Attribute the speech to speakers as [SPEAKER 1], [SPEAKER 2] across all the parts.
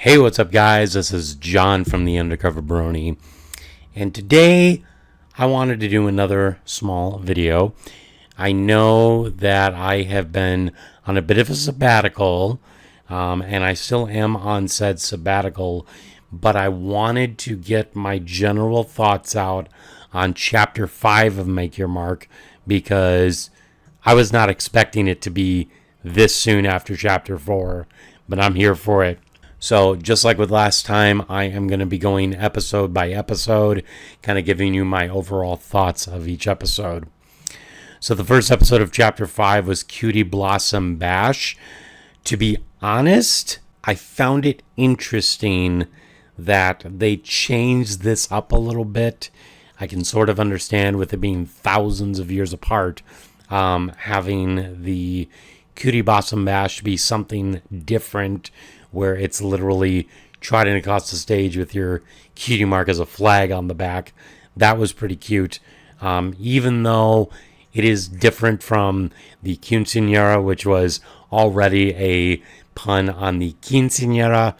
[SPEAKER 1] Hey, what's up, guys? This is John from TheUndercoverBrony, and today I wanted to do another small video. I know that I have been on a bit of a sabbatical, and I still am on said sabbatical, but I wanted to get my general thoughts out on Chapter 5 of Make Your Mark because I was not expecting it to be this soon after Chapter 4, but I'm here for it. So just like with last time, I am going to be going episode by episode, kind of giving you my overall thoughts of each episode. So the first episode of Chapter 5 was Cutie Blossom Bash. To be honest, I found it interesting that they changed this up a little bit. I can sort of understand with it being thousands of years apart, having the Cutie Blossom Bash be something different, where it's literally trotting across the stage with your cutie mark as a flag on the back. That was pretty cute. Even though it is different from the quinceañera, which was already a pun on the quinceañera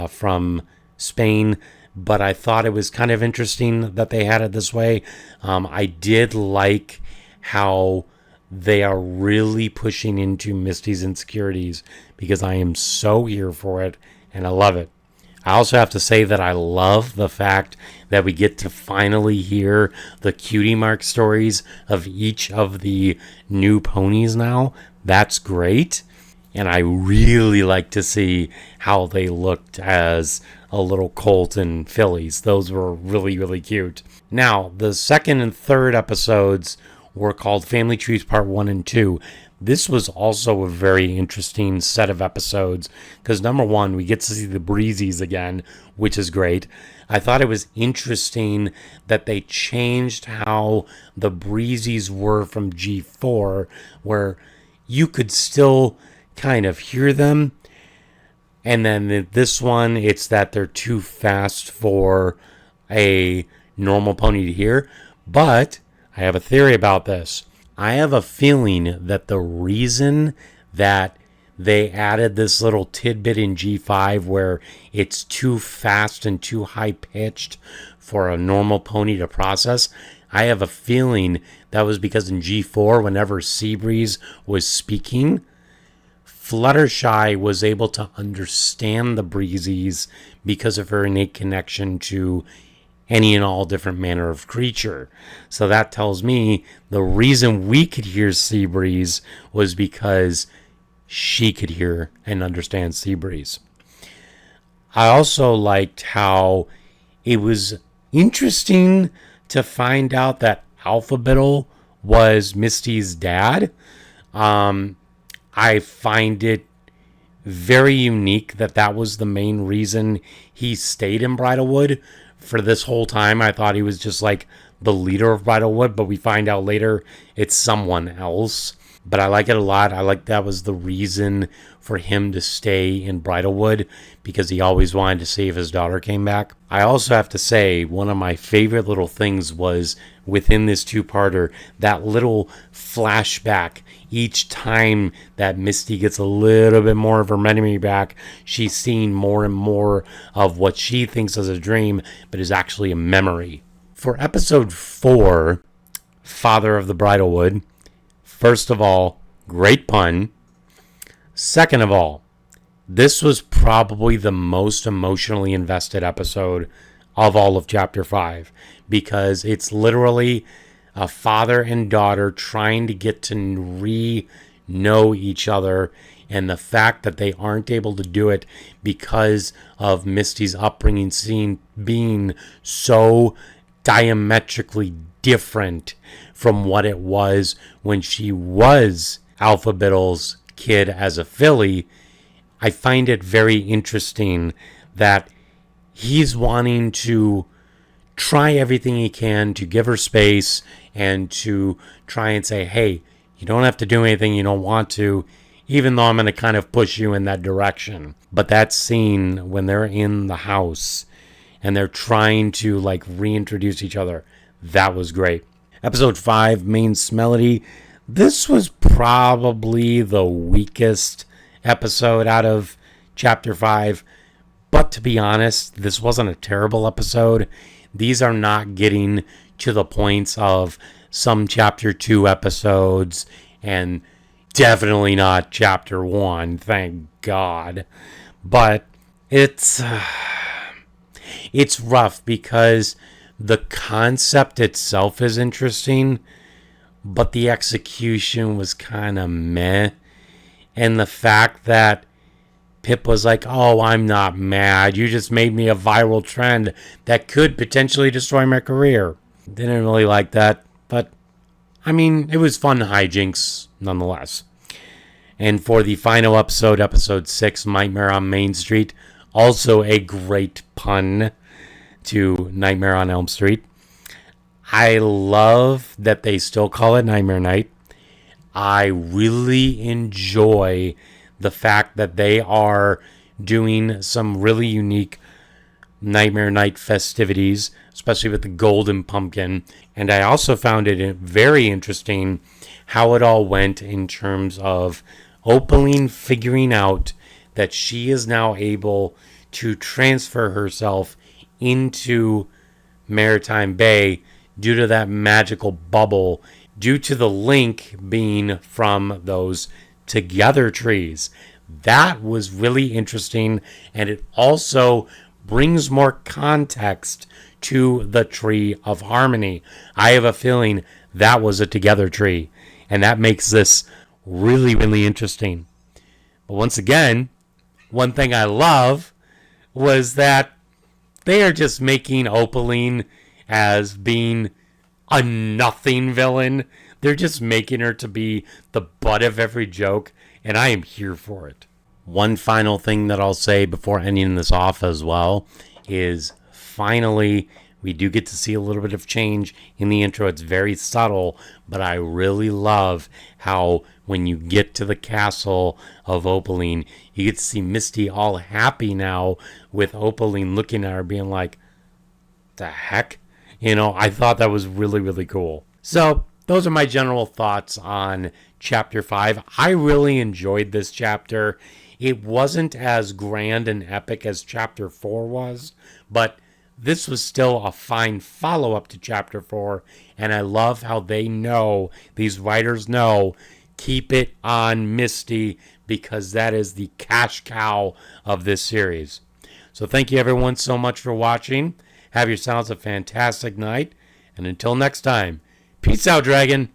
[SPEAKER 1] from Spain. But I thought it was kind of interesting that they had it this way. I did like how they are really pushing into Misty's insecurities because I am so here for it and I love it. I also have to say that I love the fact that we get to finally hear the cutie mark stories of each of the new ponies now. That's great. And I really like to see how they looked as a little colt and fillies. Those were really, really cute. Now, the second and third episodes were called Family Trees Part 1 and 2. This was also a very interesting set of episodes because, number one, we get to see the Breezies again, which is great. I thought it was interesting that they changed how the Breezies were from G4, where you could still kind of hear them. And then this one, it's that they're too fast for a normal pony to hear. But I have a theory about this. I have a feeling that the reason that they added this little tidbit in G5 where it's too fast and too high-pitched for a normal pony to process, I have a feeling that was because in G4, whenever Seabreeze was speaking, Fluttershy was able to understand the Breezies because of her innate connection to any and all different manner of creature. So that tells me the reason we could hear Seabreeze was because she could hear and understand Seabreeze. I also liked how it was interesting to find out that Alphabettle was Misty's dad. I find it very unique that was the main reason he stayed in Bridlewood for this whole time. I thought he was just like the leader of Bridlewood, but we find out later it's someone else. But I like it a lot. I like that was the reason for him to stay in Bridlewood, because he always wanted to see if his daughter came back. I also have to say, one of my favorite little things was within this two-parter, that little flashback. Each time that Misty gets a little bit more of her memory back, she's seeing more and more of what she thinks is a dream, but is actually a memory. For episode 4, Father of the Bridlewood, first of all, great pun. Second of all, this was probably the most emotionally invested episode of all of Chapter 5, because it's literally a father and daughter trying to get to know each other, and the fact that they aren't able to do it because of Misty's upbringing being so diametrically different from what it was when she was Alphabettle's kid as a filly. I find it very interesting that he's wanting to try everything he can to give her space and to try and say, hey, you don't have to do anything you don't want to, even though I'm going to kind of push you in that direction. But that scene when they're in the house and they're trying to like reintroduce each other, that was great. Episode 5, Main's Melody. This was probably the weakest episode out of Chapter 5, But to be honest, this wasn't a terrible episode. These are not getting to the points of some Chapter 2 episodes, and definitely not Chapter 1, thank God. But it's rough because the concept itself is interesting, but the execution was kind of meh. And the fact that Pip was like, oh, I'm not mad. You just made me a viral trend that could potentially destroy my career. Didn't really like that, but I mean, it was fun hijinks nonetheless. And for the final episode, episode 6, Nightmare on Main Street, also a great pun to Nightmare on Elm Street. I love that they still call it Nightmare Night. I really enjoy the fact that they are doing some really unique Nightmare Night festivities, especially with the golden pumpkin. And I also found it very interesting how it all went in terms of Opaline figuring out that she is now able to transfer herself into Maritime Bay due to that magical bubble, due to the link being from those together trees. That was really interesting, and it also brings more context to the Tree of Harmony. I have a feeling that was a together tree, and that makes this really, really interesting. But once again, one thing I love was that they are just making Opaline as being a nothing villain. They're just making her to be the butt of every joke, and I am here for it. One final thing that I'll say before ending this off as well is finally we do get to see a little bit of change in the intro. It's very subtle, but I really love how when you get to the castle of Opaline, you get to see Misty all happy now with Opaline looking at her being like, the heck? You know, I thought that was really, really cool. So those are my general thoughts on Chapter 5. I really enjoyed this chapter. It wasn't as grand and epic as Chapter 4 was, but this was still a fine follow-up to Chapter 4, and I love how they know, these writers know, keep it on Misty, because that is the cash cow of this series. So thank you everyone so much for watching. Have yourselves a fantastic night, and until next time, peace out, Dragon.